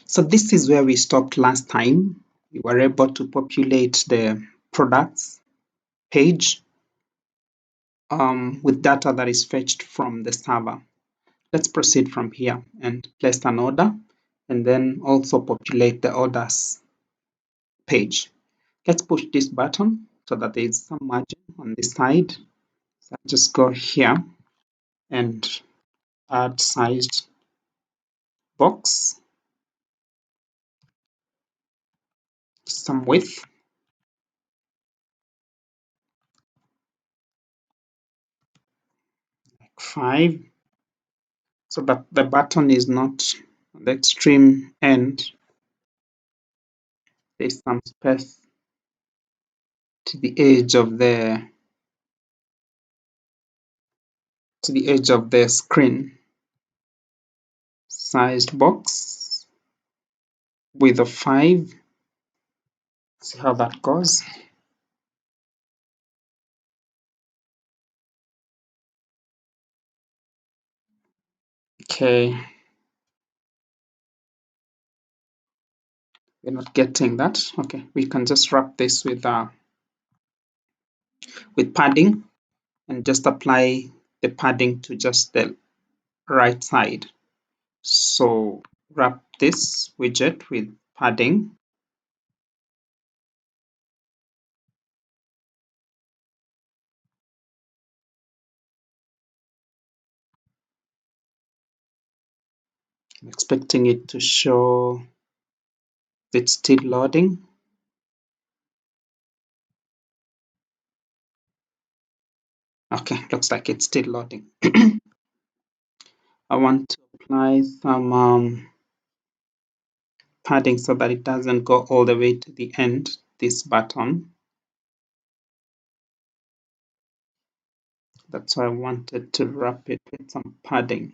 So this is where we stopped last time. We were able to populate the products page with data that is fetched from the server. Let's proceed from here and place an order and then also populate the orders page. Let's push this button so that there is some margin on this side. So I'll just go here and add sized box, some width, like 5, so that the button is not on the extreme end. There's some space to the edge of the screen. Sized box with a 5. See how that goes. Okay, we're not getting that. Okay, we can just wrap this with padding and just apply the padding to just the right side. So wrap this widget with padding. I'm expecting it to show it's still loading. Okay, looks like it's still loading. I want to apply some padding so that it doesn't go all the way to the end, this button. That's why I wanted to wrap it with some padding.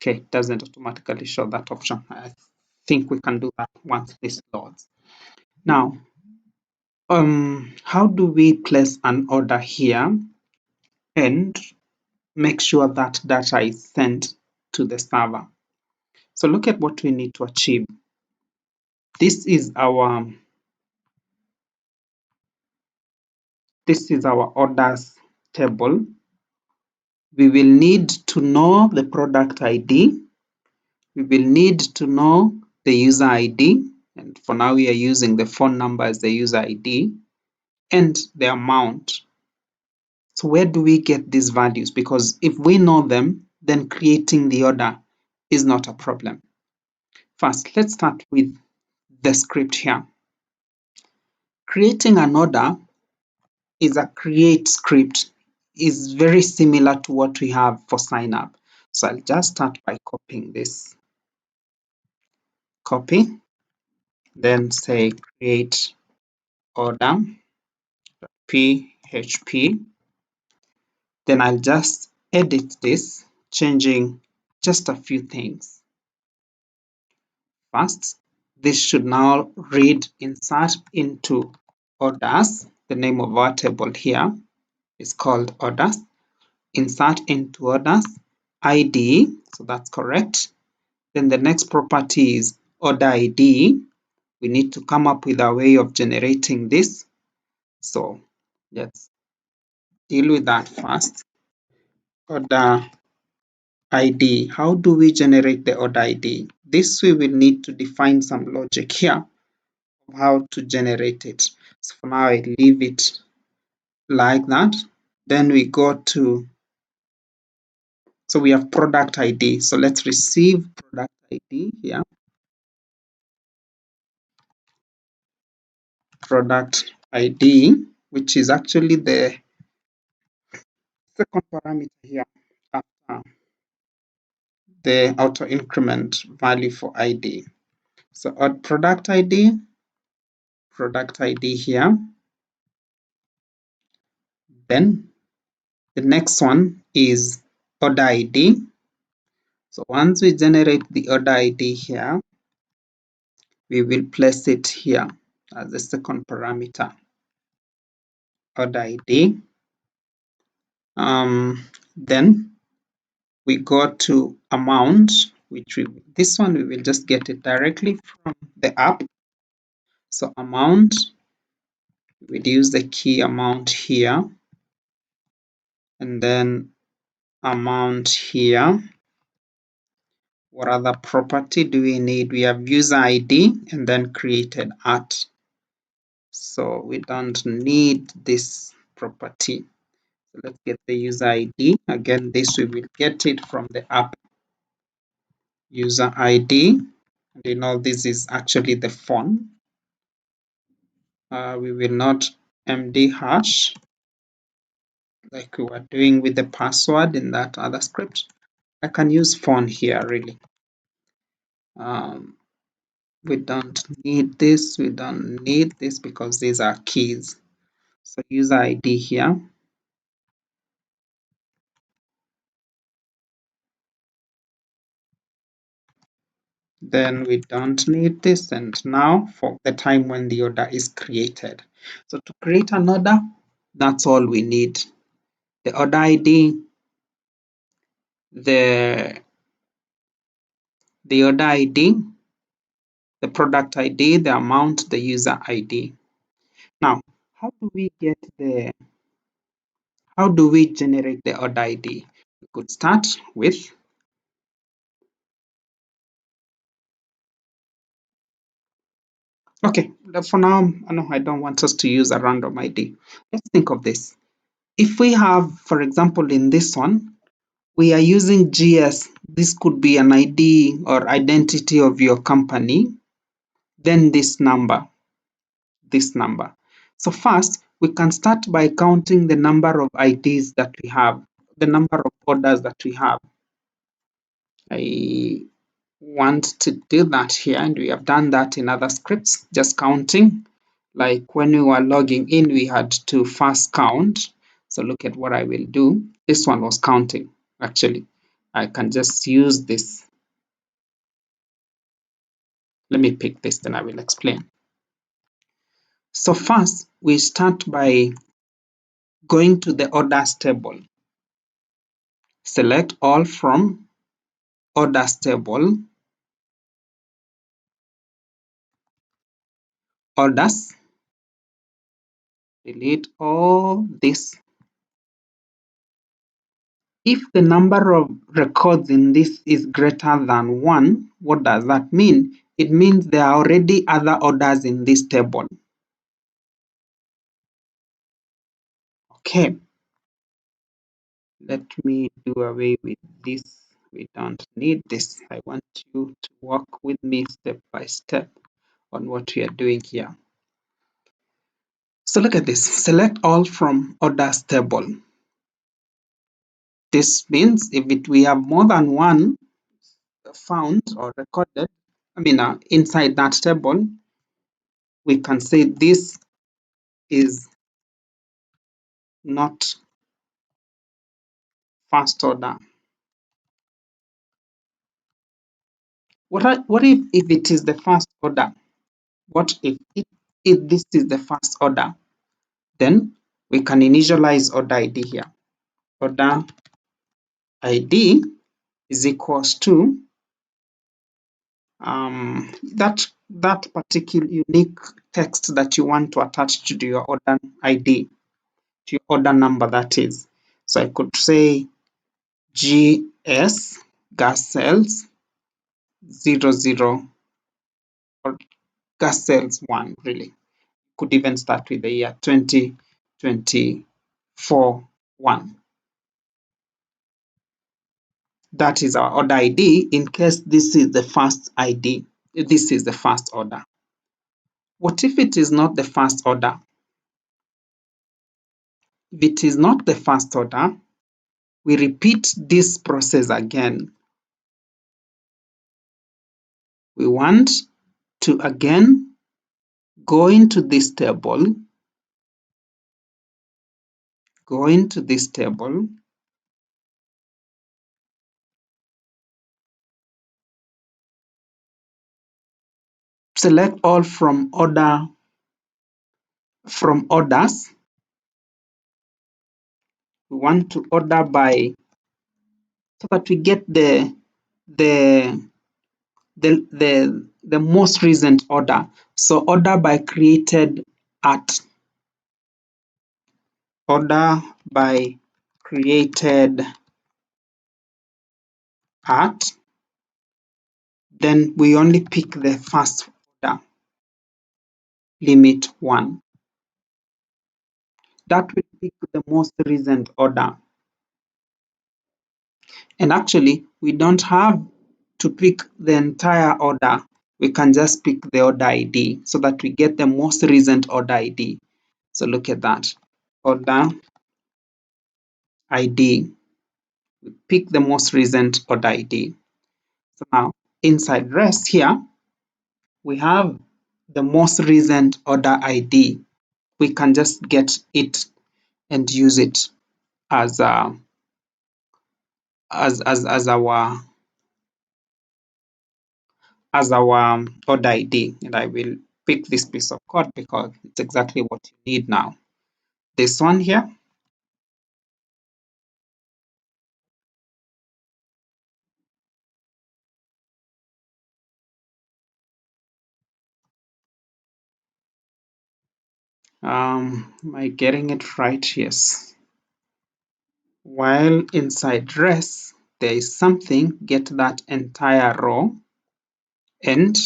Okay, it doesn't automatically show that option. I think we can do that once this loads. Now, how do we place an order here and make sure that data is sent to the server? So look at what we need to achieve. This is our orders table. We will need to know the product ID. We will need to know the user ID. And for now, we are using the phone number as the user ID and the amount. So where do we get these values? Because if we know them, then creating the order is not a problem. First, let's start with the script here. Creating an order is a create script, is very similar to what we have for sign up. So I'll just start by copying this. Copy, then say create order php. Then I'll just edit this, changing just a few things. First, this should now read insert into orders. The name of our table here is called orders. Insert into orders ID, so that's correct. Then the next property is order ID. We need to come up with a way of generating this. So let's deal with that first. Order ID. How do we generate the order ID? This we will need to define some logic here of how to generate it. So for now, I leave it like that. Then we go to, so we have product ID. So let's receive product ID here. Product ID, which is actually the second parameter here after the auto increment value for ID. So add product ID here. Then the next one is order ID. So once we generate the order ID here, we will place it here as the second parameter, order ID. Then we go to amount. this one we will just get it directly from the app. So amount, we'll use the key amount here, and then amount here. What other property do we need? We have user ID and then created at. So we don't need this property. So let's get the user ID. Again, this we will get it from the app user ID. And you know, this is actually the phone. We will not MD hash like we were doing with the password in that other script. I can use phone here really. We don't need this. We don't need this because these are keys. So user ID here. Then we don't need this. And now for the time when the order is created. So to create an order, that's all we need. The order ID, the order ID, the product ID, the amount, the user ID. Now, how do we generate the order ID? We could start with, okay, for now, no, I don't want us to use a random ID. Let's think of this. If we have, for example, in this one, we are using GS, this could be an ID or identity of your company, then this number. So first, we can start by counting the number of IDs that we have, the number of orders that we have. I want to do that here, and we have done that in other scripts, just counting. Like when we were logging in, we had to first count. So look at what I will do. This one was counting, actually. I can just use this. Let me pick this, then I will explain. So first, we start by going to the orders table. Select all from orders table, orders, delete all this. If the number of records in this is greater than 1, what does that mean? It means there are already other orders in this table. Okay, let me do away with this. We don't need this. I want you to walk with me step by step on what we are doing here. So look at this. Select all from orders table. This means if we have more than one found or recorded, inside that table, we can say this is not first order. What if it is the first order? What if this is the first order? Then we can initialize order ID here. Order ID is equals to that particular unique text that you want to attach to your order ID, to your order number, that is. So I could say GS gas cells 00 or gas cells 1 really. Could even start with the year 2024 1. That is our order ID in case this is the first ID. This is the first order. What if it is not the first order? If it is not the first order, we repeat this process again. We want to again go into this table, select all from orders. We want to order by, so that we get the the the most recent order. So order by created at. Order by created at. Then we only pick the first order, limit 1. That will pick the most recent order. And actually, we don't have to pick the entire order. We can just pick the order ID so that we get the most recent order ID. So look at that. Order ID. We pick the most recent order ID. So now inside rest here, we have the most recent order ID. We can just get it and use it as as our order ID. And I will pick this piece of code because it's exactly what you need now. This one here, am I getting it right? Yes. While inside res, there is something, get that entire row and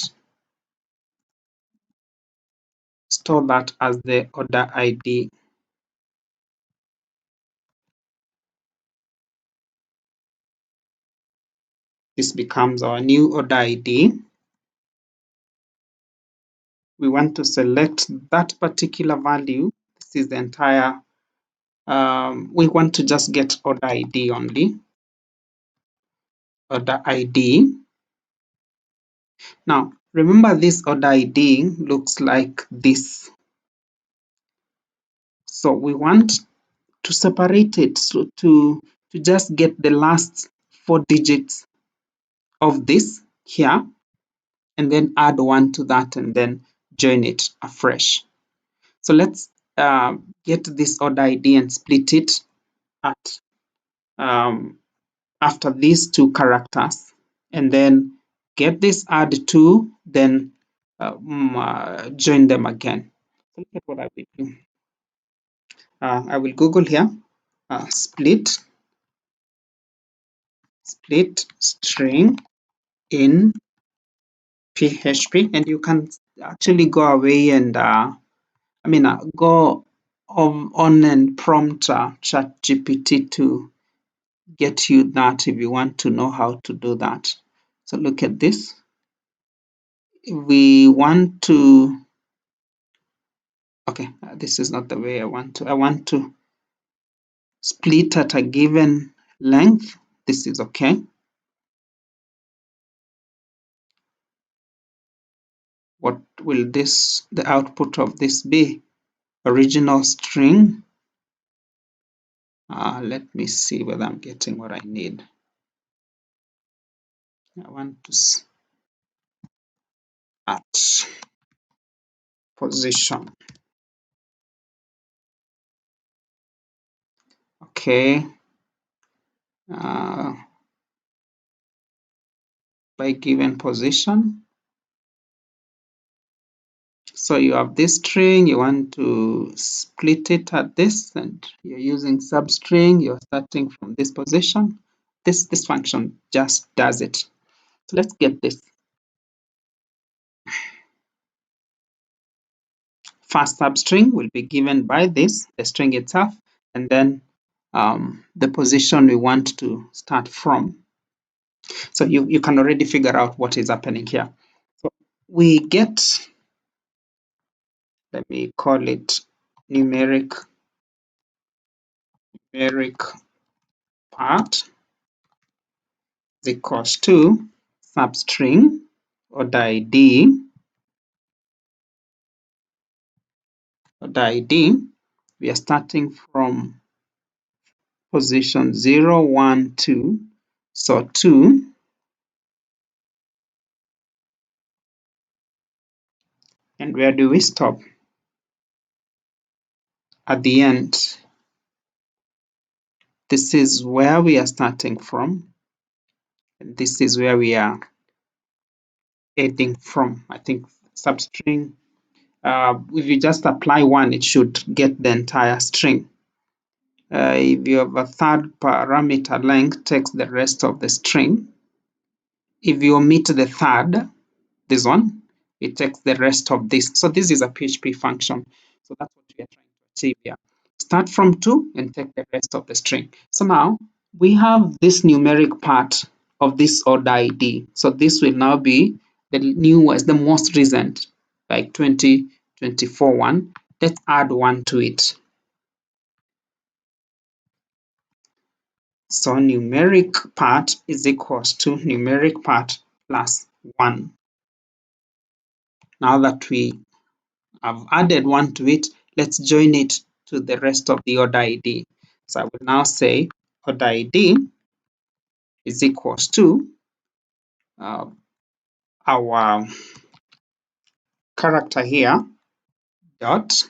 store that as the order ID. This becomes our new order ID. We want to select that particular value. This is the entire, we want to just get order ID only. Order ID. Now, remember this order ID looks like this. So we want to separate it, so to just get the last 4 digits of this here and then add 1 to that and then join it afresh. So let's get this order ID and split it at after these 2 characters and then get this add 2, then join them again. So look at what I will do. I will Google here split string in PHP, and you can actually go away and go on and prompt ChatGPT to get you that if you want to know how to do that. So look at this. We want to, okay, this is not the way I want to. I want to split at a given length. This is okay. What will the output of this be? Original string. Let me see whether I'm getting what I need. I want to at position. Okay. By given position. So you have this string, you want to split it at this, and you're using substring, you're starting from this position. This function just does it. So let's get this. First substring will be given by this, the string itself, and then the position we want to start from. So you can already figure out what is happening here. So we get, let me call it numeric part is equals to substring order ID. We are starting from position 0, 1, 2. So 2. And where do we stop? At the end. This is where we are starting from. This is where we are adding from. I think substring. If you just apply one, it should get the entire string. If you have a third parameter, length takes the rest of the string. If you omit the third, this one, it takes the rest of this. So this is a PHP function. So that's what we are trying to achieve here. Start from 2 and take the rest of the string. So now we have this numeric part of this order ID. So this will now be the newest, the most recent, like 2024 one. Let's add 1 to it. So numeric part is equals to numeric part plus 1. Now that we have added 1 to it, let's join it to the rest of the order ID. So I will now say order ID is equals to uh, our character here dot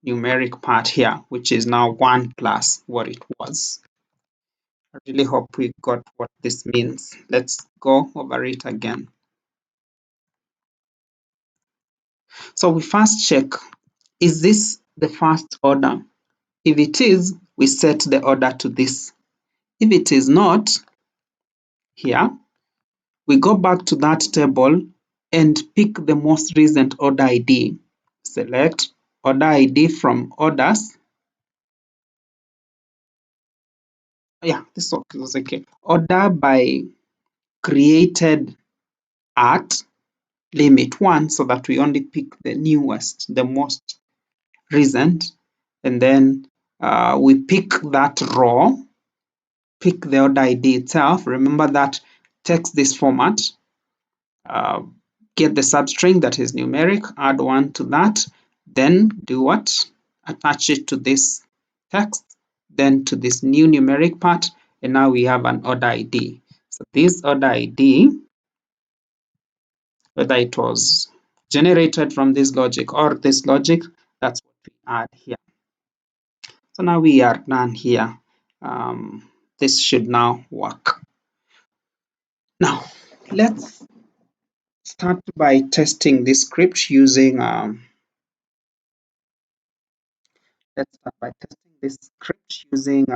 numeric part here, which is now 1 plus what it was. I really hope we got what this means. Let's go over it again. So we first check, is this the first order? If it is, we set the order to this. If it is not, here, we go back to that table and pick the most recent order ID. Select order ID from orders. Yeah, this was okay. Order by created at limit 1 so that we only pick the newest, the most recent, and then we pick that row, pick the order ID itself. Remember that takes this format. Get the substring that is numeric, add 1 to that, then do what? Attach it to this text, then to this new numeric part, and now we have an order ID. So this order ID, whether it was generated from this logic or this logic, that's what we add here. So now we are done here. This should now work. Now, let's start by testing this script using let's start by testing this script using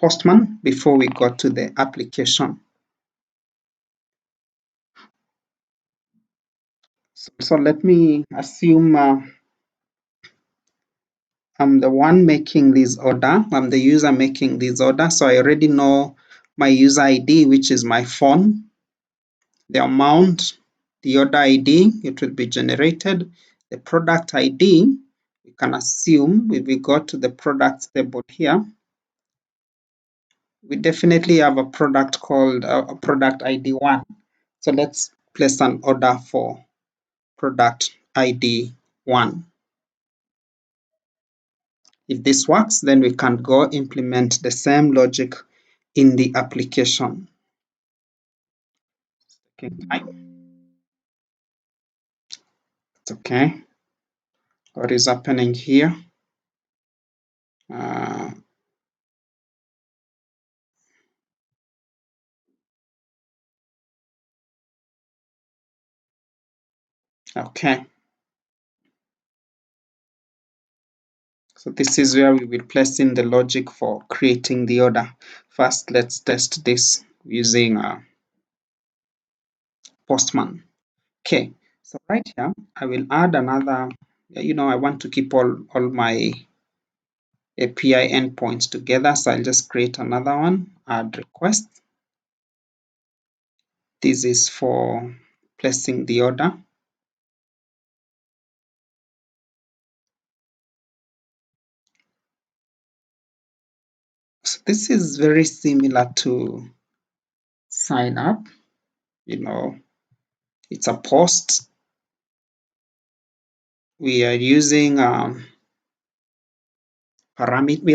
Postman before we go to the application. So let me assume I'm the one making this order. I'm the user making this order. So I already know my user ID, which is my phone, the amount, the order ID, it will be generated. The product ID, we can assume if we go to the products table here, we definitely have a product called product ID 1. So let's place an order for product ID 1. If this works, then we can go implement the same logic in the application. Okay, it's okay. What is happening here? Uh, okay. So this is where we will place in the logic for creating the order. First, let's test this using Postman. Okay, so right here, I will add another, I want to keep all my API endpoints together. So I'll just create another one, add request. This is for placing the order. So this is very similar to sign up. It's a post. We are using we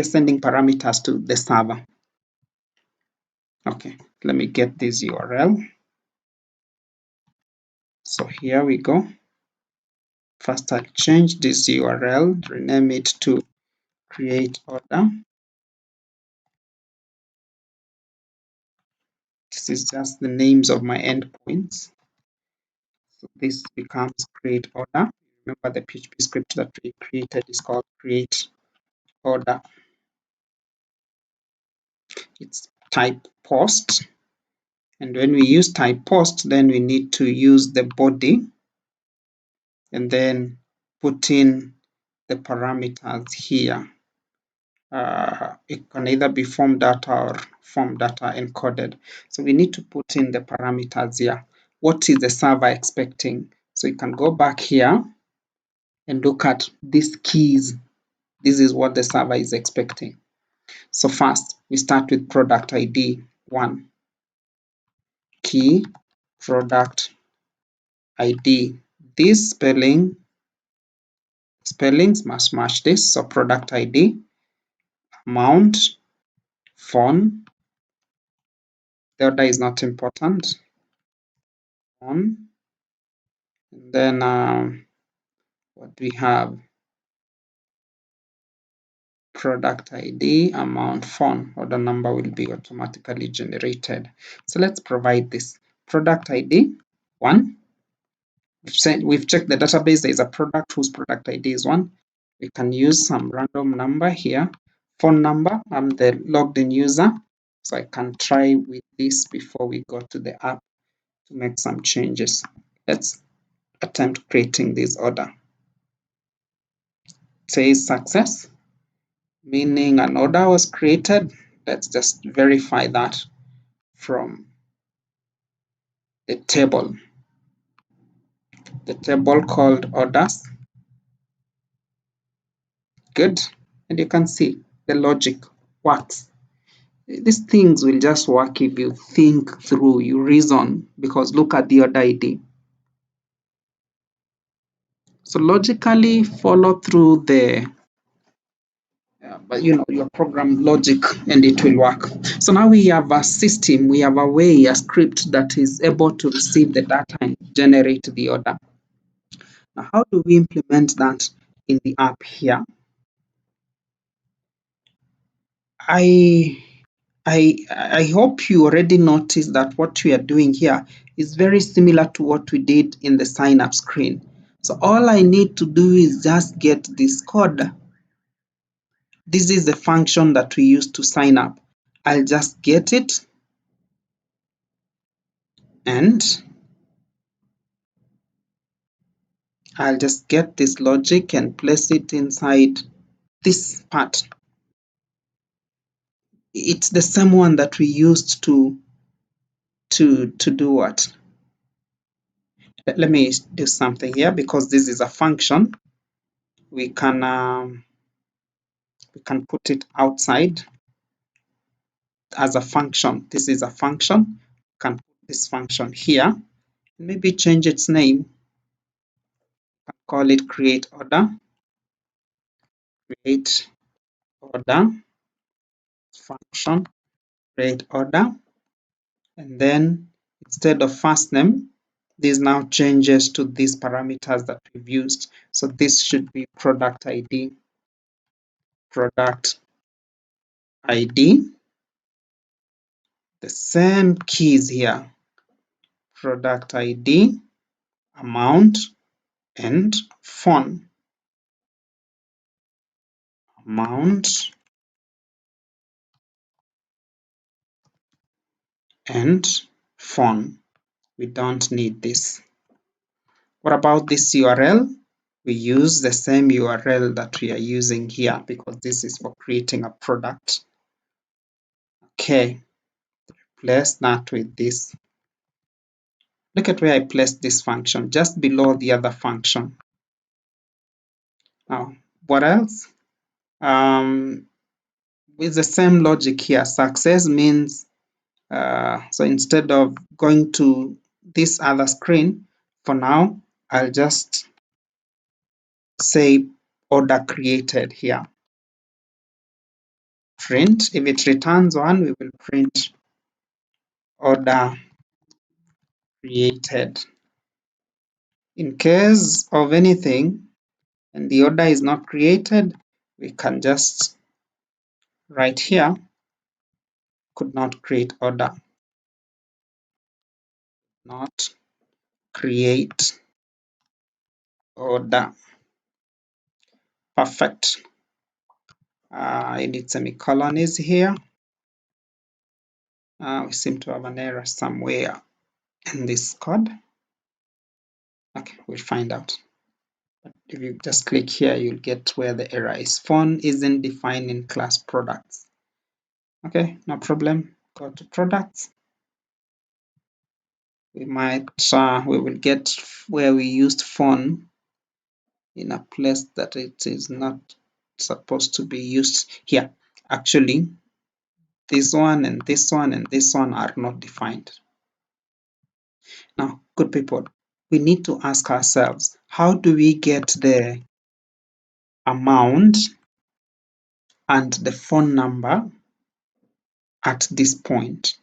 are sending parameters to the server. Okay, let me get this URL. So here we go. First, I'll change this URL, rename it to create order. This is just the names of my endpoints. So this becomes create order. Remember the PHP script that we created is called create order. It's type post. And when we use type post, then we need to use the body and then put in the parameters here. It can either be form data or form data encoded. So we need to put in the parameters here. What is the server expecting? So you can go back here and look at these keys. This is what the server is expecting. So first, we start with product ID 1. Key product ID. This spellings must match this. So product ID, amount, phone. The order is not important. Phone. And then what we have? Product ID, amount, phone. Order number will be automatically generated. So let's provide this. Product ID 1. We've checked the database. There is a product whose product ID is 1. We can use some random number here. Phone number, I'm the logged in user. So I can try with this before we go to the app to make some changes. Let's attempt creating this order. It says success, meaning an order was created. Let's just verify that from the table called orders. Good. And you can see the logic works. These things will just work if you think through, you reason, because look at the order ID. So logically follow through the but your program logic and it will work. So now we have a system, we have a way, a script that is able to receive the data and generate the order. Now how do we implement that in the app here? I hope you already noticed that what we are doing here is very similar to what we did in the sign up screen. So all I need to do is just get this code. This is the function that we use to sign up. I'll just get it and I'll just get this logic and place it inside this part. It's the same one that we used to do what? Let me do something here because this is a function. We can put it outside as a function. This is a function. We can put this function here. Maybe change its name. Call it create order. Create order function. Create order. And then instead of first name, this now changes to these parameters that we've used. So this should be product ID. Product ID. The same keys here. Product ID, amount, and phone. Amount and phone. We don't need this. What about this URL? We use the same URL that we are using here because this is for creating a product. Okay, replace that with this. Look at where I placed this function, just below the other function. Now, what else? With the same logic here, success means, so instead of going to this other screen, for now, I'll just say order created here. Print, if it returns 1, we will print order created. In case of anything and the order is not created, we can just write here, could not create order. not create order. Perfect. I need semicolons here. We seem to have an error somewhere in this code. Okay, we'll find out. But if you just click here, you'll get where the error is. Phone isn't defined in class products. Okay, no problem. Go to products. We will get where we used phone in a place that it is not supposed to be used here. Actually, this one and this one and this one are not defined. Now, good people, we need to ask ourselves, how do we get the amount and the phone number at this point?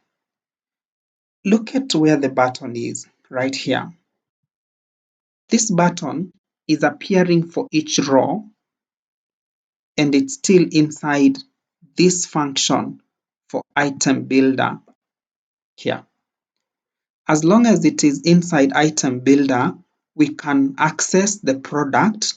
Look at where the button is right here. This button is appearing for each row and it's still inside this function for item builder here. As long as it is inside item builder, we can access the product,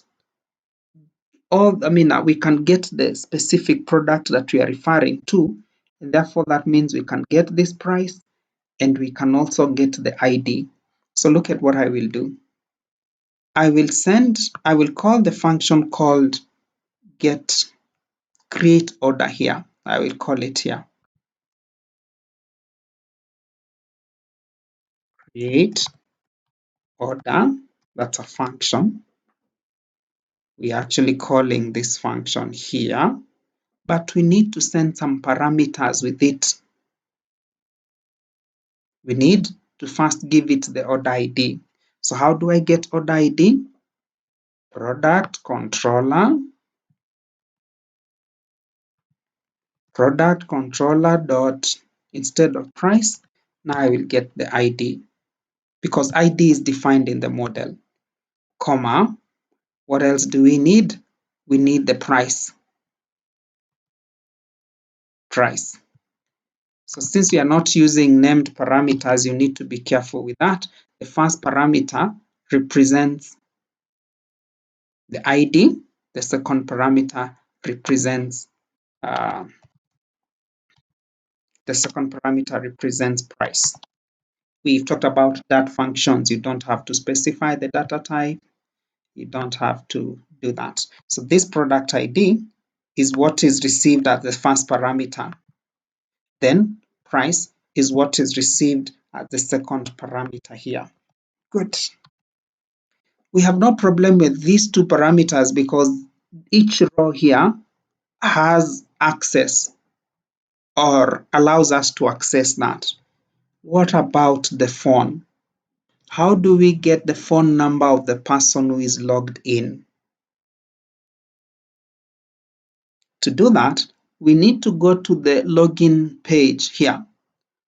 or we can get the specific product that we are referring to, and therefore that means we can get this price and we can also get the ID. So look at what I will do. I will call the function called get create order here. I will call it here. Create order, that's a function. We're actually calling this function here, but we need to send some parameters with it. We need to first give it the order ID. So how do I get order ID? Product controller dot, instead of price, now I will get the ID, because ID is defined in the model, comma, what else do we need? We need the price. So since we are not using named parameters, you need to be careful with that. The first parameter represents the ID. The second parameter represents price. We've talked about that functions. You don't have to specify the data type. You don't have to do that. So this product ID is what is received as the first parameter. Then price is what is received as the second parameter here. Good. We have no problem with these two parameters because each row here has access or allows us to access that. What about the phone? How do we get the phone number of the person who is logged in? To do that, we need to go to the login page here.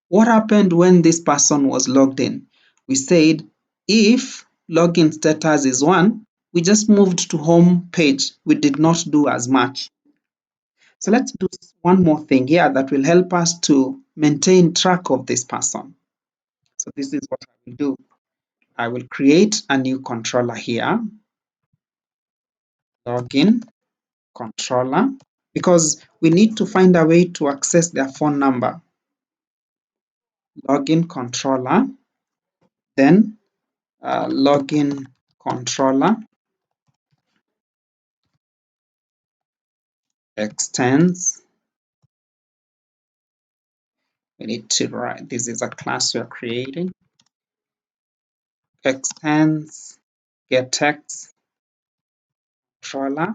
What happened when this person was logged in? We said if login status is 1, we just moved to home page. We did not do as much. So let's do one more thing here that will help us to maintain track of this person. So this is what I will do. I will create a new controller here, login controller, because we need to find a way to access their phone number. Login controller, then login controller extends. We need to write, this is a class we're creating. Extends getText controller.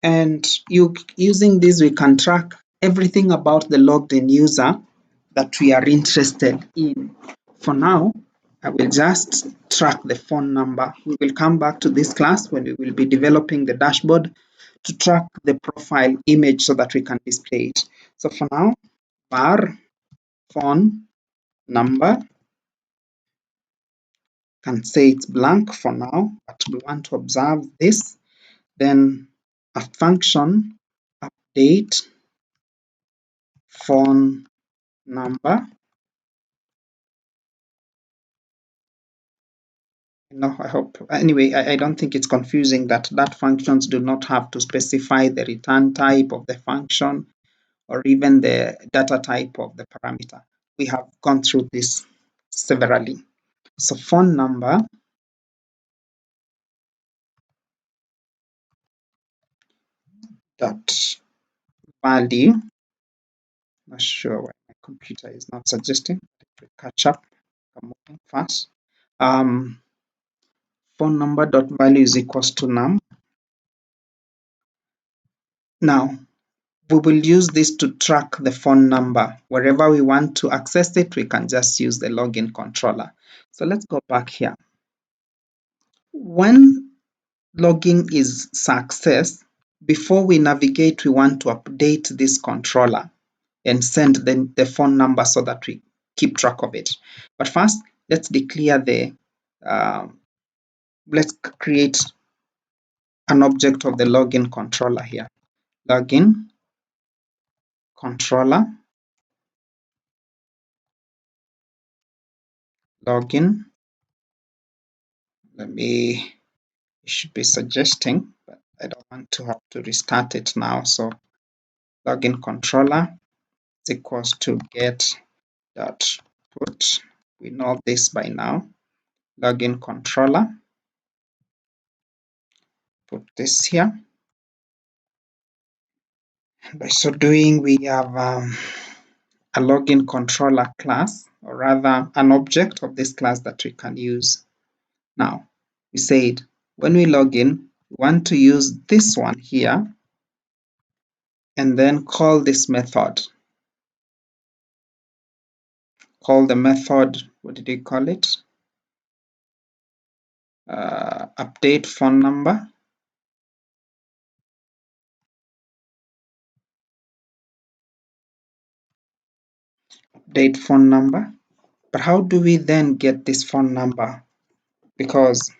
And using this, we can track everything about the logged in user that we are interested in. For now, I will just track the phone number. We will come back to this class when we will be developing the dashboard to track the profile image so that we can display it. So for now, var phone number, can say it's blank for now, but we want to observe this. Then a function update phone number, No, I hope. Anyway, I don't think it's confusing that functions do not have to specify the return type of the function or even the data type of the parameter. We have gone through this severally. So phone number dot value. Not sure why my computer is not suggesting. It will catch up. I'm moving fast. Um, phone number dot value is equals to num. Now we will use this to track the phone number. Wherever we want to access it, we can just use the login controller. So let's go back here. When login is success, before we navigate, we want to update this controller and send the phone number so that we keep track of it. But first, let's declare let's create an object of the login controller here. Login controller, login. It should be suggesting, but I don't want to have to restart it now. So login controller is equals to get dot put. We know this by now. Login controller, put this here. By so doing, we have a login controller class, or rather an object of this class that we can use. Now, we said when we log in, we want to use this one here and then call this method. Call the method, what did we call it? Update phone number. Update phone number. But how do we then get this phone number? Because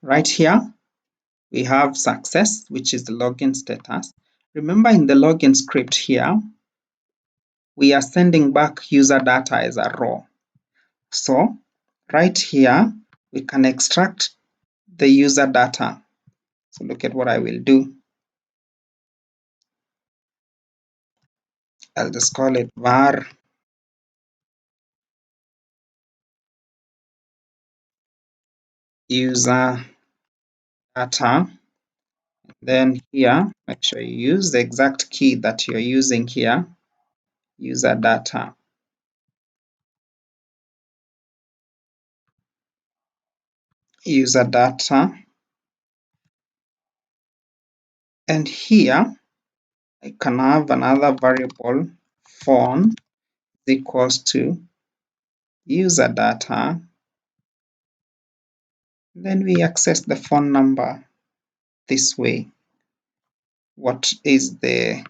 right here, we have success, which is the login status. Remember in the login script here, we are sending back user data as a raw. So right here, we can extract the user data. So look at what I will do. I'll just call it var user data. Then here, make sure you use the exact key that you're using here, user data. User data. And here, I can have another variable phone equals to user data. Then we access the phone number this way. What is the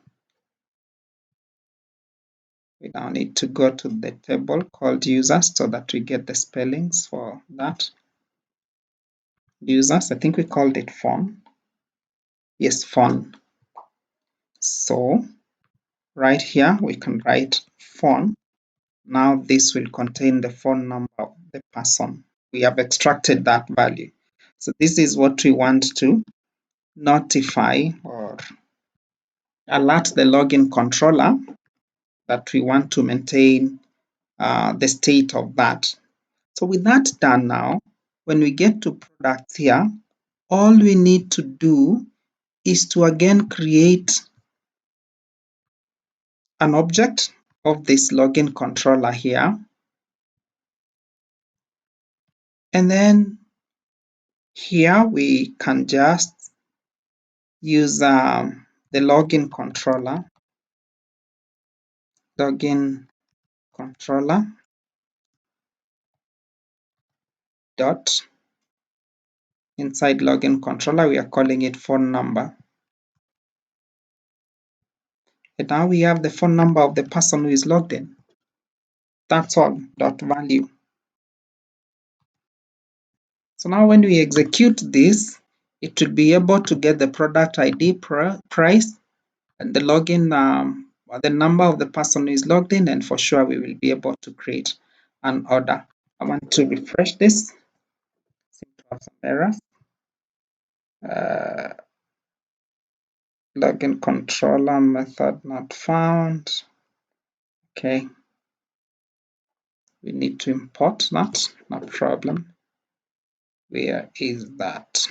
We now need to go to the table called users so that we get the spellings for that. Users, I think we called it phone. Yes, phone. So right here we can write phone. Now this will contain the phone number of the person. We have extracted that value. So this is what we want to notify or alert the login controller that we want to maintain the state of that. So with that done now, when we get to products here, all we need to do is to again create an object of this login controller here. And then here we can just use the login controller, dot inside login controller, we are calling it phone number. And now we have the phone number of the person who is logged in. That's all, dot value. So now when we execute this, it will be able to get the product ID, price, and the login, the number of the person who is logged in, and for sure we will be able to create an order. I want to refresh this. Seem to have some errors. Login controller method not found. Okay, we need to import that, no problem. Where is that?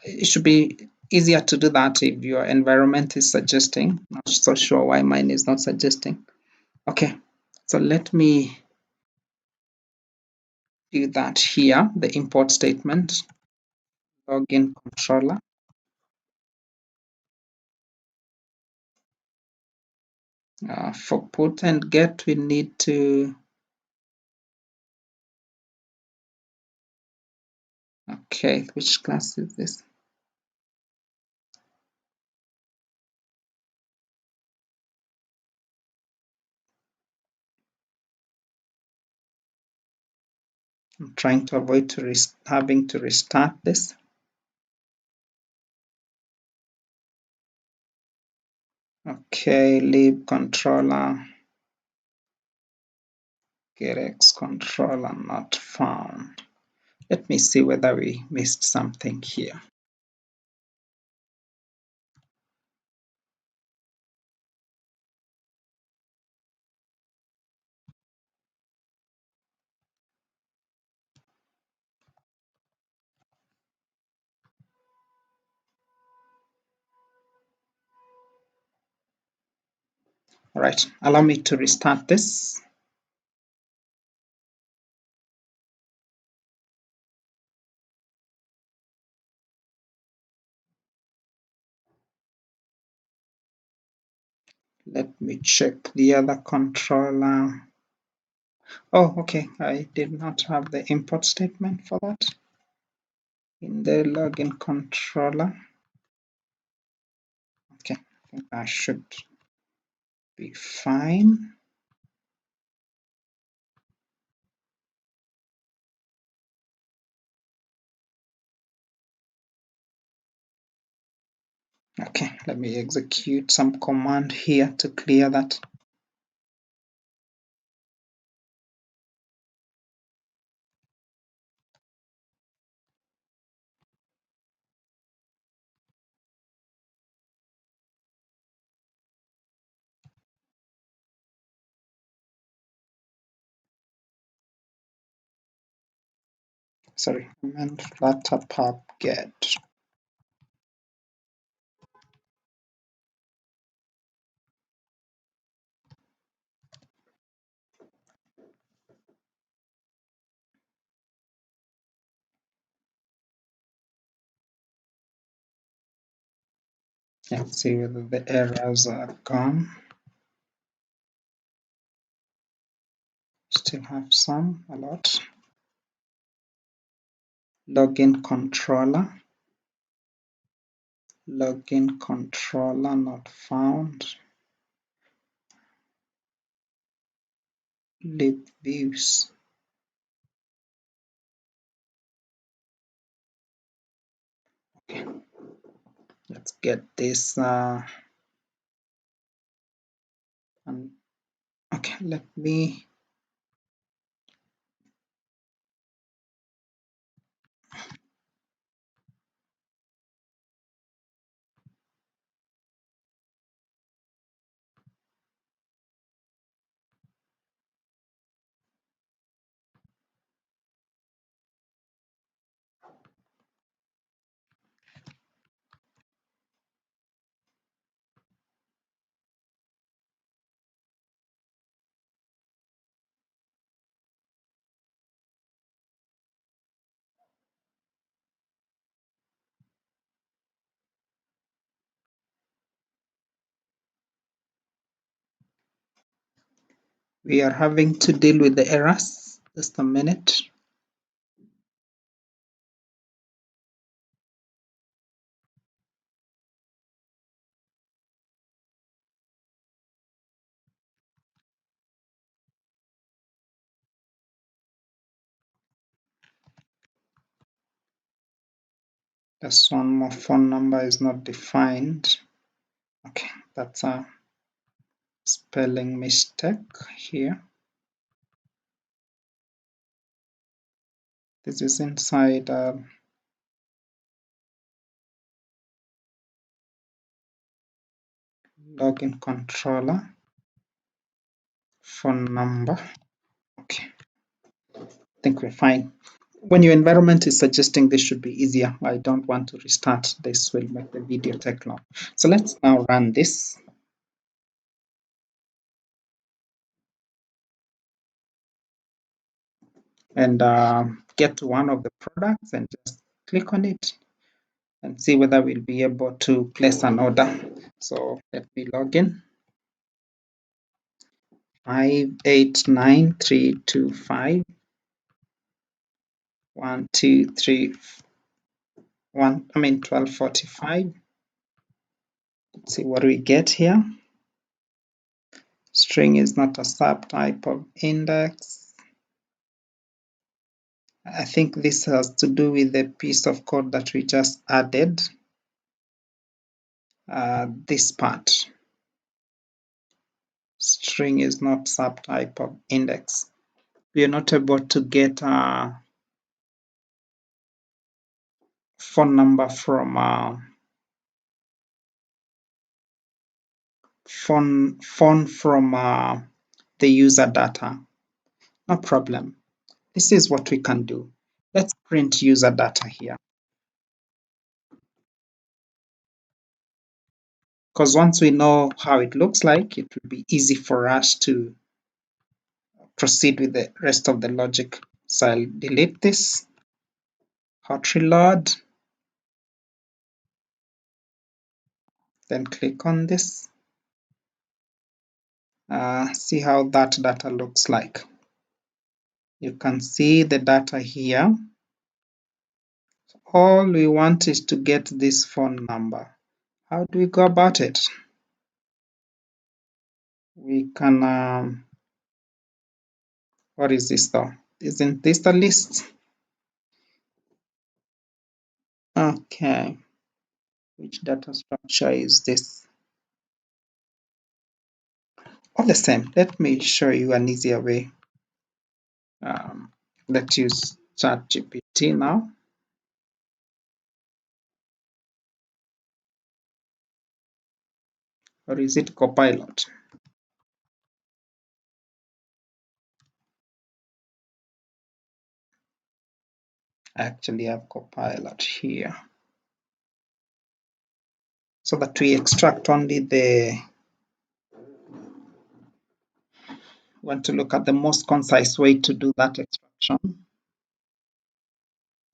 It should be easier to do that if your environment is suggesting. Not so sure why mine is not suggesting. Okay, so let me do that here, the import statement, login controller. For put and get, we need to, okay, which class is this? I'm trying to avoid having to restart this. Okay, lib controller, getX controller not found. Let me see whether we missed something here. All right, allow me to restart this. Let me check the other controller. Oh, okay, I did not have the import statement for that in the login controller. Okay, I think that should be fine. Okay, let me execute some command here to clear that. Sorry, I meant flutter pub get. Let's see whether the errors are gone. Still have some, a lot. Login controller. Login controller not found. Lib views. Okay, let's get this. Okay, let me. We are having to deal with the errors. Just a minute. This one more phone number is not defined. Okay, that's a spelling mistake here. This is inside login controller, phone number. Okay, I think we're fine. When your environment is suggesting this should be easier, I don't want to restart. This will make the video take long. So let's now run this. And get to one of the products and just click on it and see whether we'll be able to place an order. So let me log in. 589325 1245. Let's see what we get here. String is not a subtype of index. I think this has to do with the piece of code that we just added. This part. String is not subtype of index. We are not able to get a phone number from phone from the user data. No problem. This is what we can do. Let's print user data here. Because once we know how it looks like, it will be easy for us to proceed with the rest of the logic. So I'll delete this, hot reload, then click on this. See how that data looks like. You can see the data here. All we want is to get this phone number. How do we go about it? We can, what is this though? Isn't this the list? Okay, which data structure is this? All the same, let me show you an easier way. Let's use ChatGPT now. Or is it Copilot? I actually have Copilot here. So that we extract only want to look at the most concise way to do that extraction.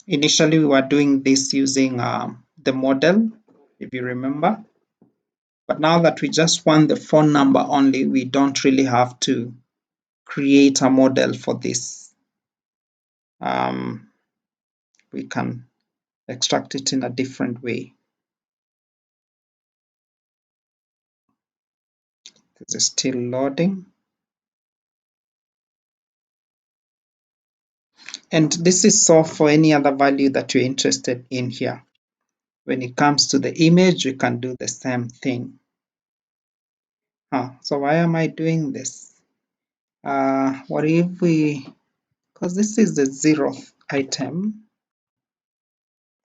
Initially, we were doing this using the model, if you remember. But now that we just want the phone number only, we don't really have to create a model for this. We can extract it in a different way. This is still loading. And this is so for any other value that you're interested in here. When it comes to the image, you can do the same thing. So why am I doing this? What if we, because this is the 0th item,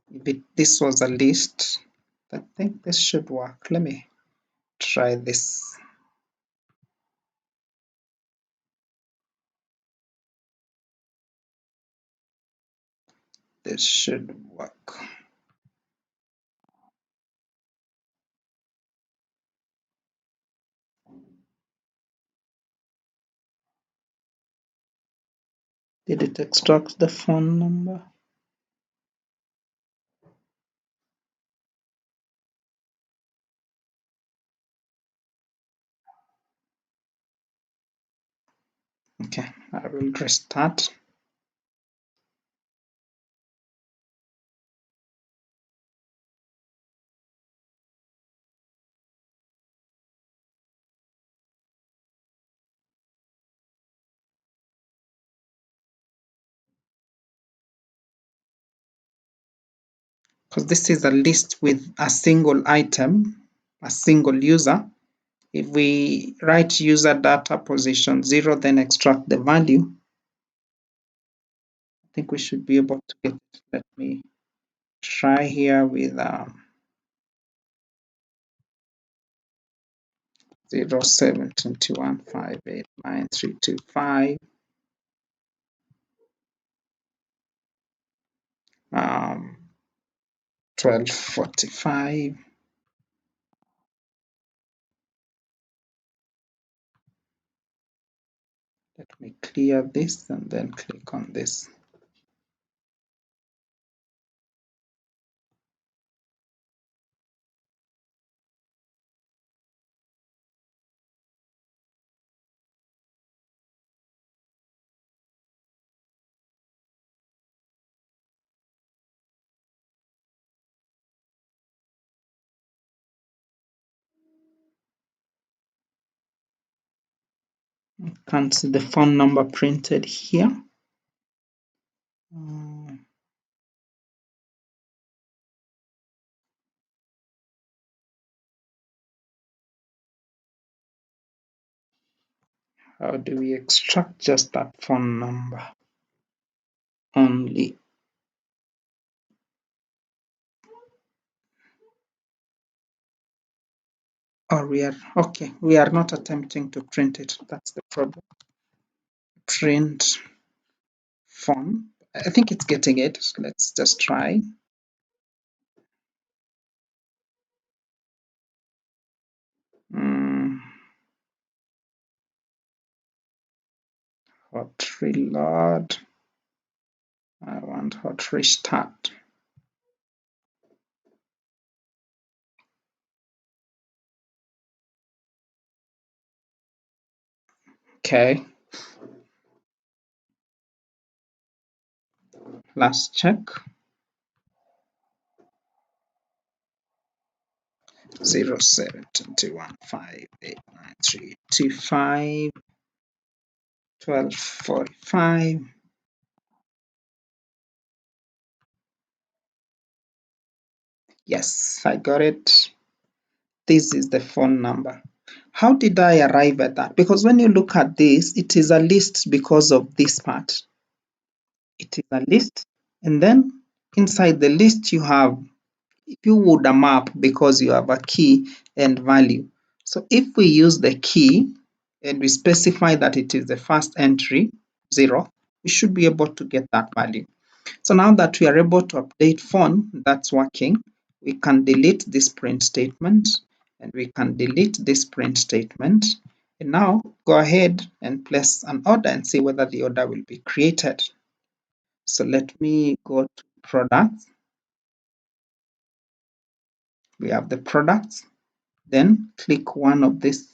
if this was a list, I think this should work. Let me try this. This should work. Did it extract the phone number? Okay, I will restart. Because this is a list with a single item, a single user. If we write user data position 0, then extract the value, I think we should be able to get it. Let me try here with 0721589325, 1245. Let me clear this and then click on this. Can't see the phone number printed here. How do we extract just that phone number only? Or we are okay, we are not attempting to print it. That's the problem. Print phone. I think it's getting it. Let's just try. Hot reload. I want hot restart. Okay. Last check. 0721589325, 1245. Yes, I got it. This is the phone number. How did I arrive at that? Because when you look at this, it is a list because of this part. It is a list, and then inside the list you have, if you would, a map because you have a key and value. So if we use the key and we specify that it is the first entry, 0, we should be able to get that value. So now that we are able to update phone, that's working, we can delete this print statement and we can delete this print statement. And now go ahead and place an order and see whether the order will be created. So let me go to products. We have the products. Then click one of these.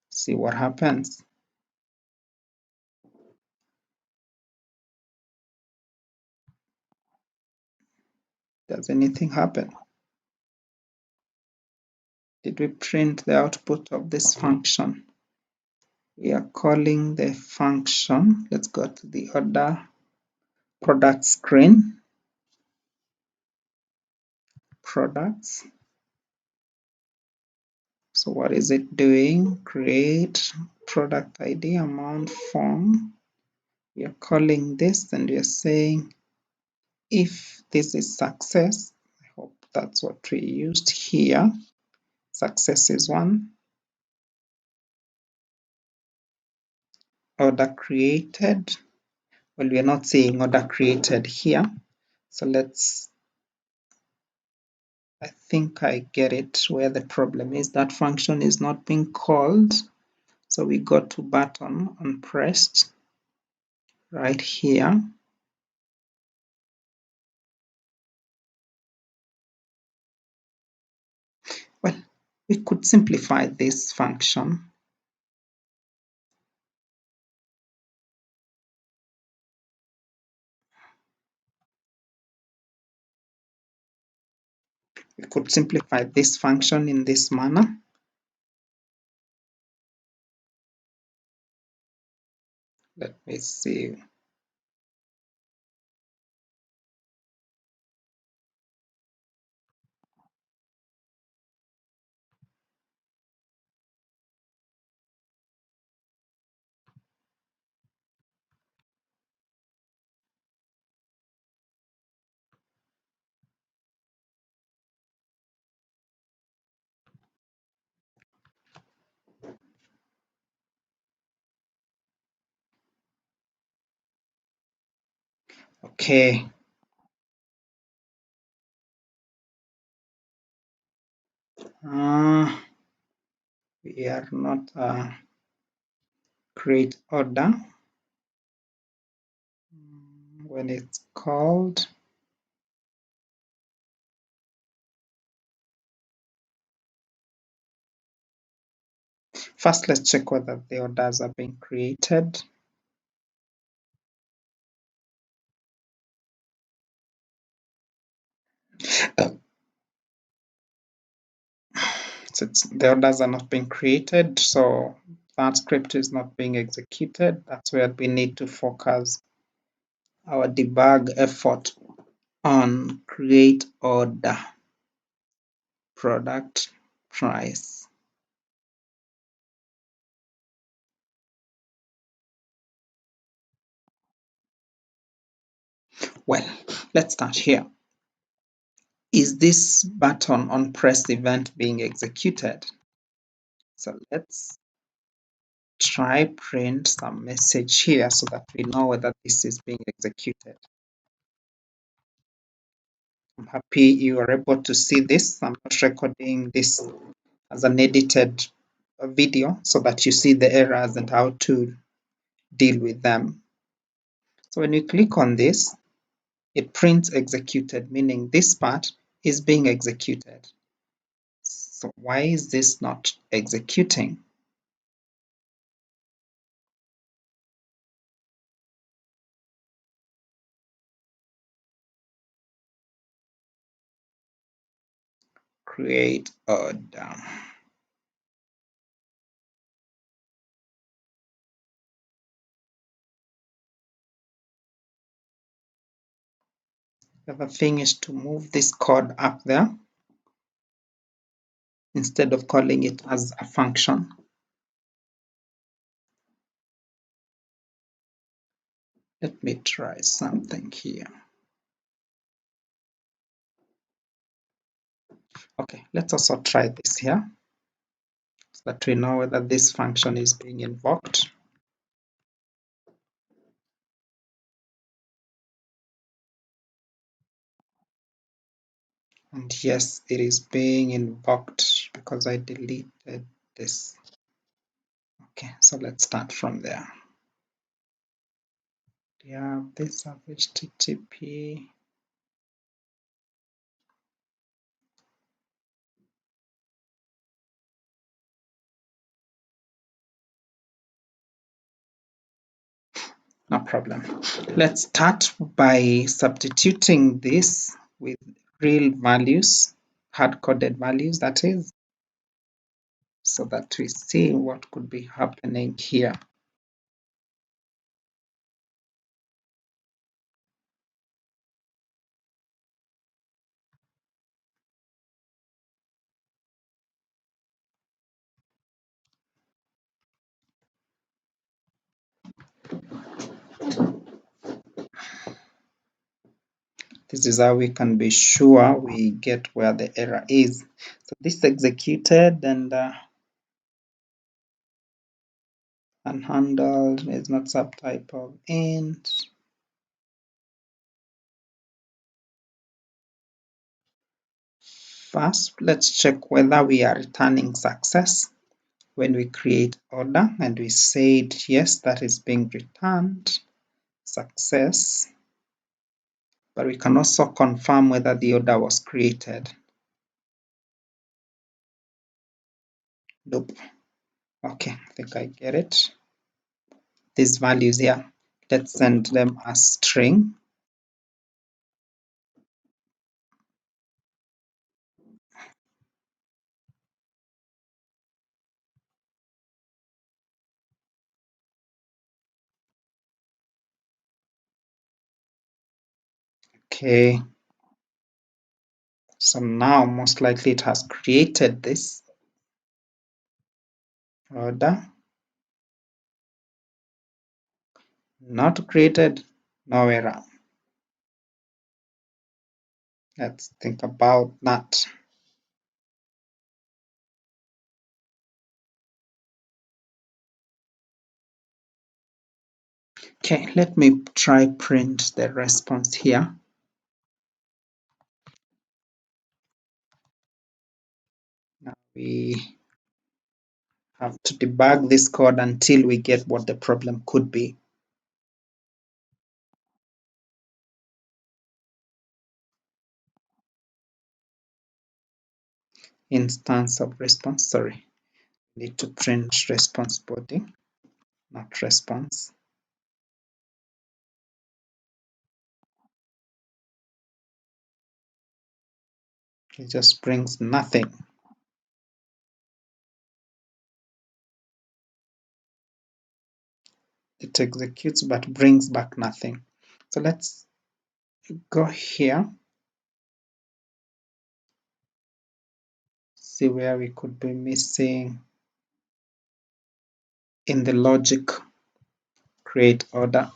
See what happens. Does anything happen? Did we print the output of this function? We are calling the function. Let's go to the order product screen. Products. So what is it doing? Create product ID amount form. We are calling this and we are saying if this is success, I hope that's what we used here. Success is 1. Order created. Well, we are not saying order created here. So I think I get it where the problem is. That function is not being called. So we go to button and pressed right here. Well, we could simplify this function. We could simplify this function in this manner. Let me see. Okay. We are not create order when it's called. First, let's check whether the orders are being created. So the orders are not being created, so that script is not being executed. That's where we need to focus our debug effort on create order product price. Well, let's start here. Is this button on press event being executed? So let's try print some message here so that we know whether this is being executed. I'm happy you are able to see this. I'm not recording this as an edited video so that you see the errors and how to deal with them. So when you click on this, it prints executed, meaning this part is being executed. So why is this not executing? Create order. The other thing is to move this code up there instead of calling it as a function. Let me try something here. Okay, let's also try this here so that we know whether this function is being invoked. And yes, it is being invoked because I deleted this. Okay, so let's start from there. Yeah, this of HTTP. No problem. Let's start by substituting this with real values, hard-coded values, that is, so that we see what could be happening here. This is how we can be sure we get where the error is. So this executed and unhandled is not subtype of int. First, let's check whether we are returning success when we create order, and we said yes, that is being returned success, but we can also confirm whether the order was created. Nope. Okay, I think I get it. These values here, let's send them as string. Okay, so now most likely it has created this order. Not created, no error. Let's think about that. Okay, let me try print the response here. Now we have to debug this code until we get what the problem could be. Instance of response, sorry. Need to print response body, not response. It just brings nothing. It executes but brings back nothing. So let's go here, see where we could be missing in the logic create order.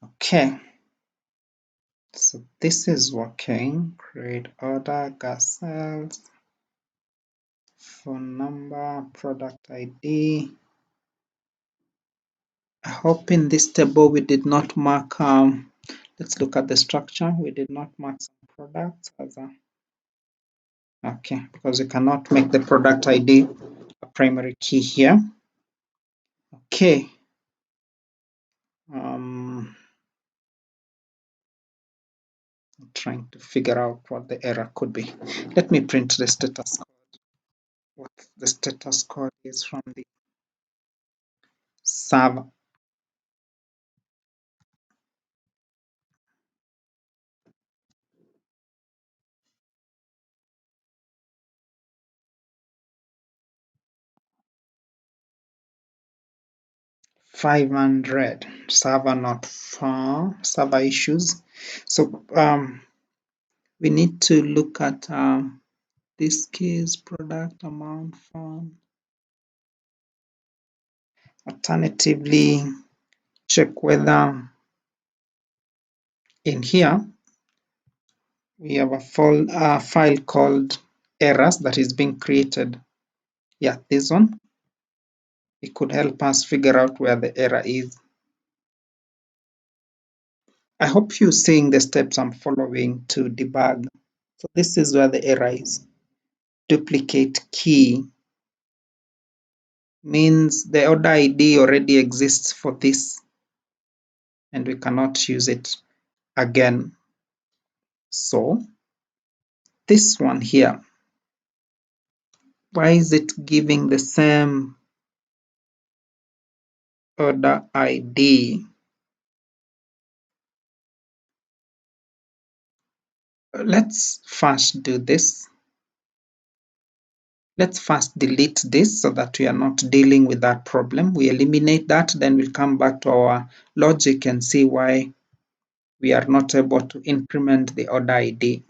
Okay, so this is working. Create order, gas cells, phone number, product ID. I hope in this table we did not mark, let's look at the structure. We did not mark some products as a, okay, because we cannot make the product ID a primary key here. Okay. I'm trying to figure out what the error could be. Let me print the status code. What the status code is from the server. $500 server not found, server issues. So we need to look at this case product amount found. Alternatively, check whether in here we have a file called errors that is being created. Yeah, this one. It could help us figure out where the error is. I hope you're seeing the steps I'm following to debug. So this is where the error is. Duplicate key means the order ID already exists for this and we cannot use it again. So this one here, why is it giving the same order ID? Let's first do this. Let's first delete this so that we are not dealing with that problem. We eliminate that, then we'll come back to our logic and see why we are not able to increment the order ID.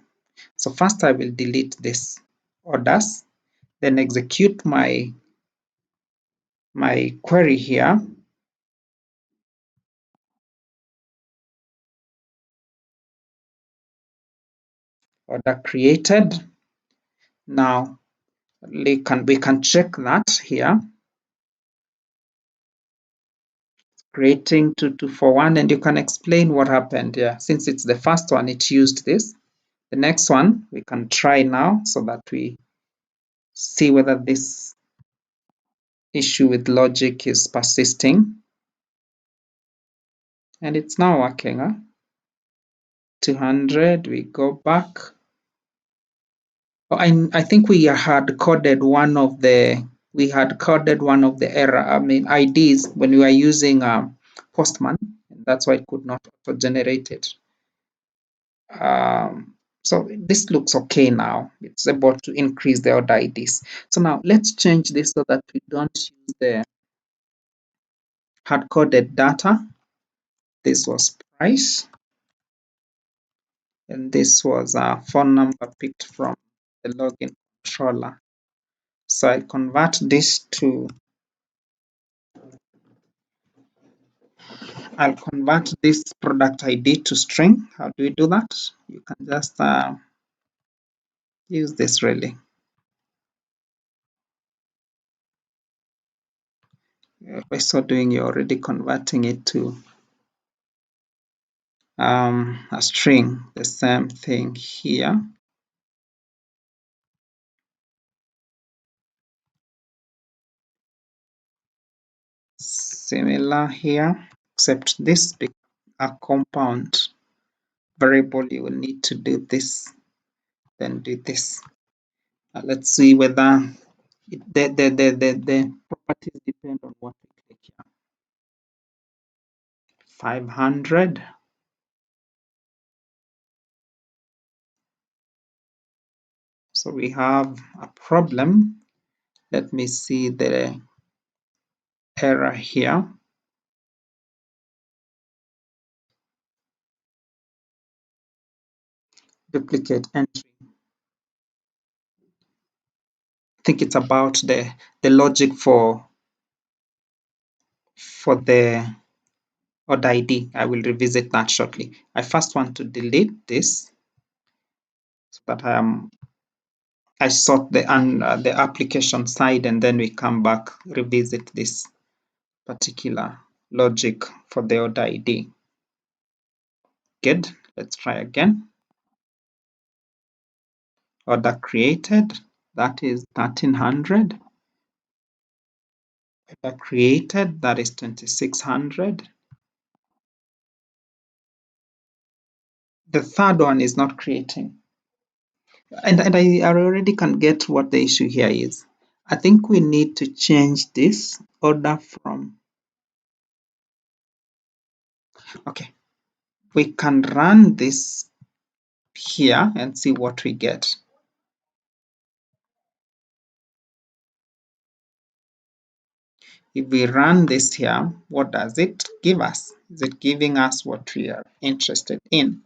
So first I will delete this orders, then execute my query here. Order created. Now we can check that here. Creating 2241 and you can explain what happened here. Since it's the first one, it used this. The next one we can try now so that we see whether this issue with logic is persisting. And it's now working. 200, we go back. Oh, I think we had coded one of the error, IDs when we were using Postman. That's why it could not auto-generate it. So this looks okay now. It's able to increase the order IDs. So now let's change this so that we don't use the hard-coded data. This was price. And this was a phone number picked from the login controller. So I convert this to I'll convert this product ID to string. How do we do that? You can just use this really. By so doing, you're already converting it to a string. The same thing here. Similar here, except this being a compound variable, you will need to do this, then do this. Let's see whether the properties depend on what we click here. 500. So we have a problem. Let me see the error here. Duplicate entry. I think it's about the logic for the order ID. I will revisit that shortly. I first want to delete this so that I sort the application side, and then we come back, revisit this particular logic for the order ID. Good. Let's try again. Order created, that is 1300. Order created, that is 2600. The third one is not creating. And I already can get what the issue here is. I think we need to change this order from, okay, we can run this here and see what we get. If we run this here, what does it give us? Is it giving us what we are interested in?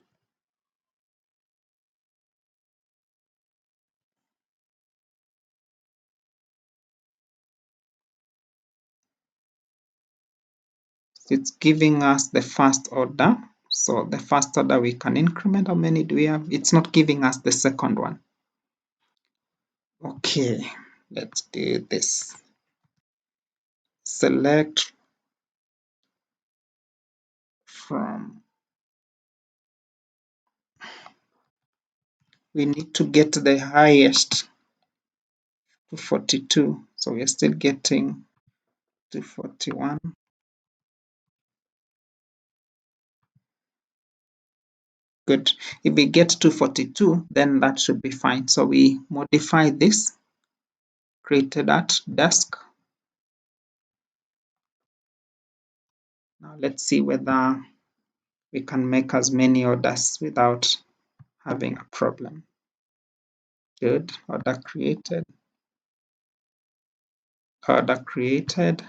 It's giving us the first order. So the first order we can increment. How many do we have? It's not giving us the second one. Okay, let's do this. Select from, we need to get the highest to 42. So we're still getting to 41. Good. If we get to 42, then that should be fine. So we modify this, created at desk. Now let's see whether we can make as many orders without having a problem. Good. Order created. Order created.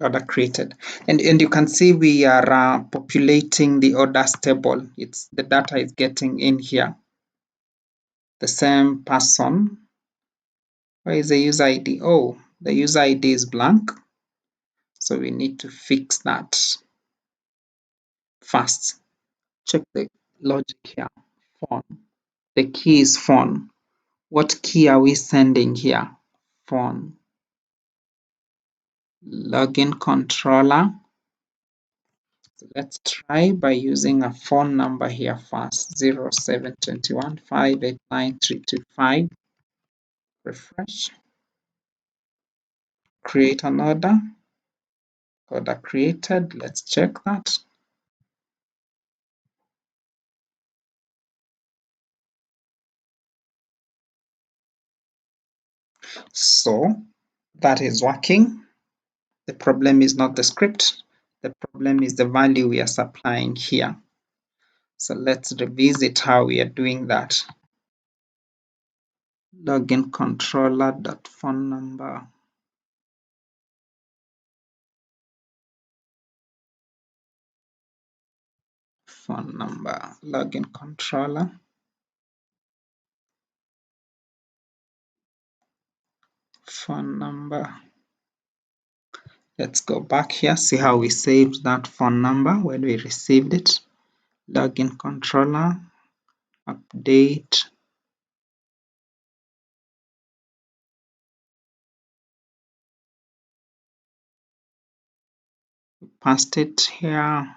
Order created. And you can see we are populating the orders table. It's the data is getting in here. The same person. Where is the user ID? Oh, the user ID is blank. So we need to fix that first. Check the logic here. Phone. The key is phone. What key are we sending here? Phone. Login controller. So let's try by using a phone number here first. 0721589325. Refresh. Create an order. Order created. Let's check that. So that is working. The problem is not the script. The problem is the value we are supplying here. So let's revisit how we are doing that. Login controller dot phone number. Phone number. Login controller. phone number. Let's go back here, see how we saved that phone number when we received it. Login controller, update. Paste it here.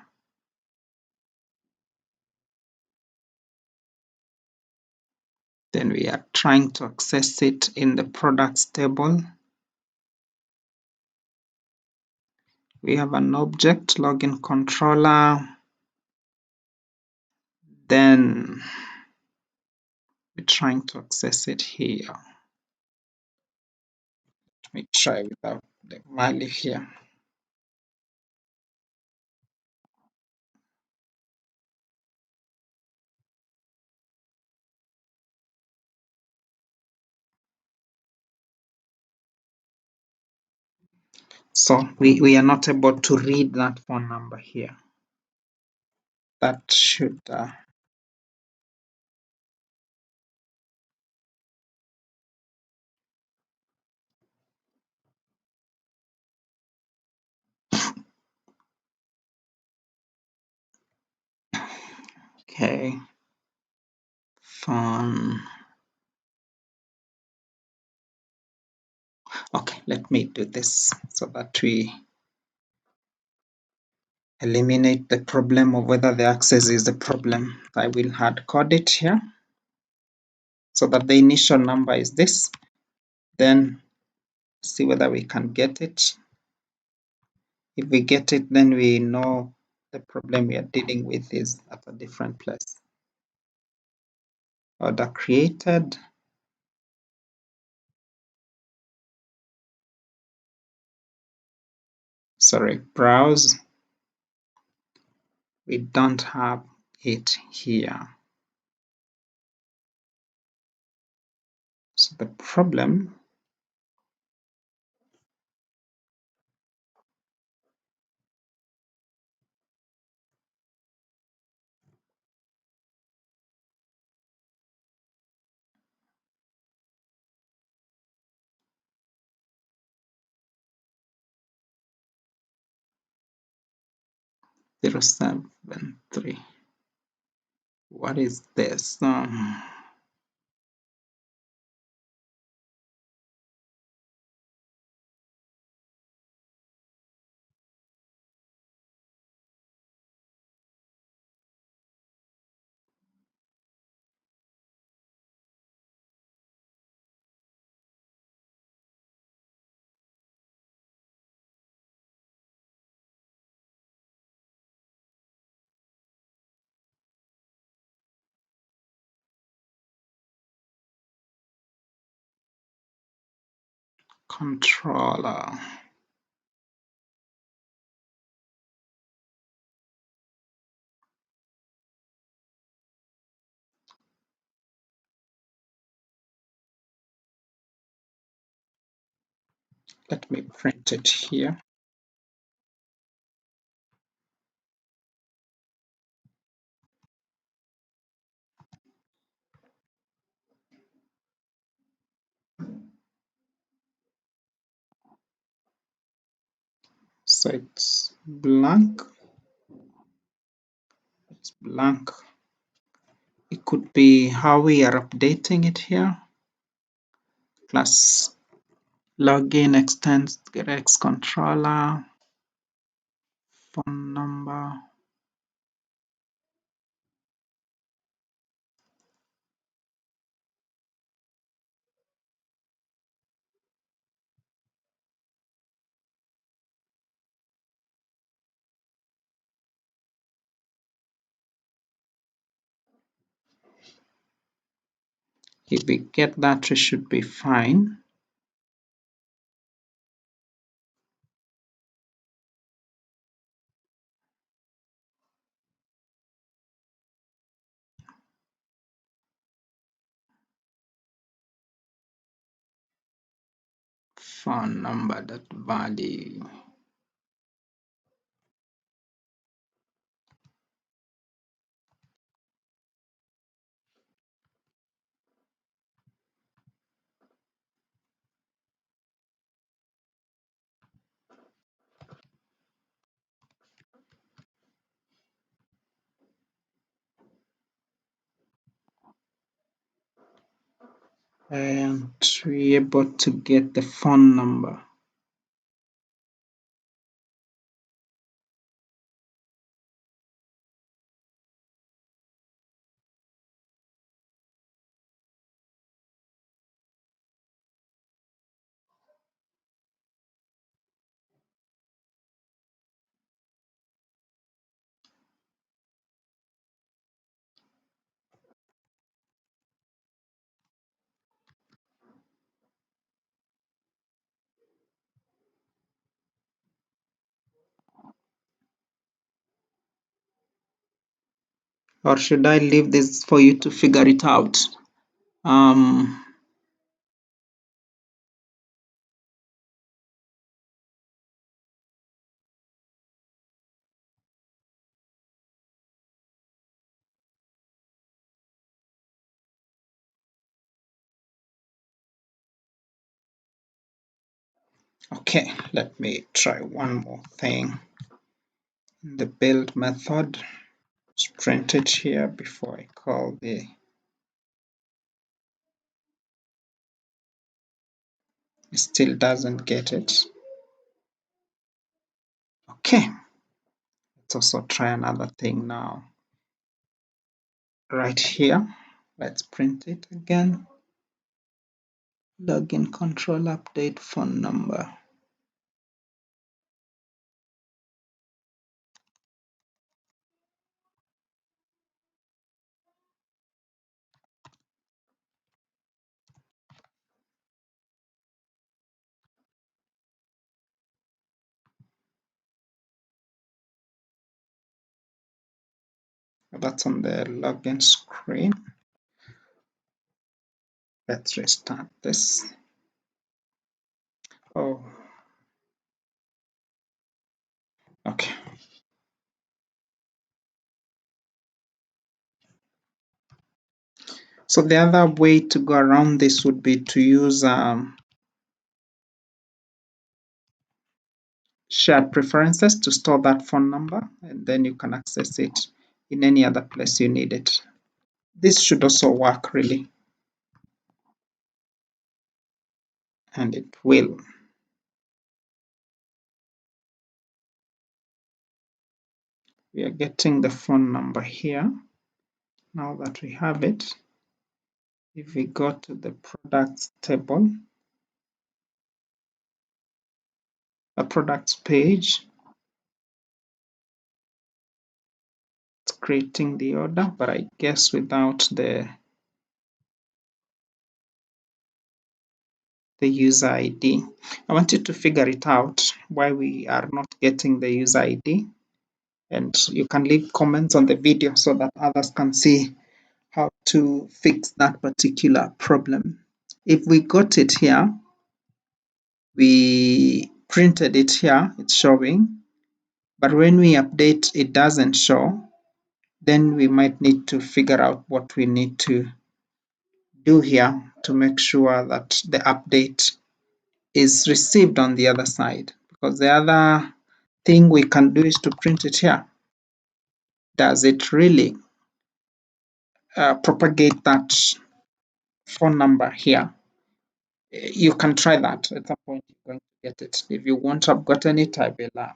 Then we are trying to access it in the products table. We have an object, login controller. Then we're trying to access it here. Let me try without the value here. So we are not able to read that phone number here. That should okay. Phone. Okay, let me do this so that we eliminate the problem of whether the access is the problem. I will hard code it here so that the initial number is this. Then see whether we can get it. If we get it, then we know the problem we are dealing with is at a different place. Order created. Sorry, browse. We don't have it here. So the problem 073. What is this? Controller. Let me print it here. So it's blank. It's blank. It could be how we are updating it here. Class login extends X controller, phone number. If we get that, we should be fine. Phone number that value. and we're able to get the phone number. Or should I leave this for you to figure it out? Um, okay, let me try one more thing. The build method is printed here before I call the, it still doesn't get it. Okay, let's also try another thing now. Right here, let's print it again. Login control update phone number. That's on the login screen. Let's restart this. Oh, okay. So the other way to go around this would be to use shared preferences to store that phone number, and then you can access it in any other place you need it. This should also work really, and it will. We are getting the phone number here. Now that we have it, if we go to the products table, a products page, it's creating the order, but I guess without the user ID. I want you to figure it out why we are not getting the user ID, and you can leave comments on the video so that others can see how to fix that particular problem. If we got it here, we printed it here, it's showing, but when we update, it doesn't show, then we might need to figure out what we need to do here to make sure that the update is received on the other side. Because the other thing we can do is to print it here. Does it really propagate that phone number here? You can try that. At some point, you're going to get it. If you won't have gotten it, I will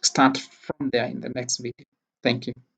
start from there in the next video. Thank you.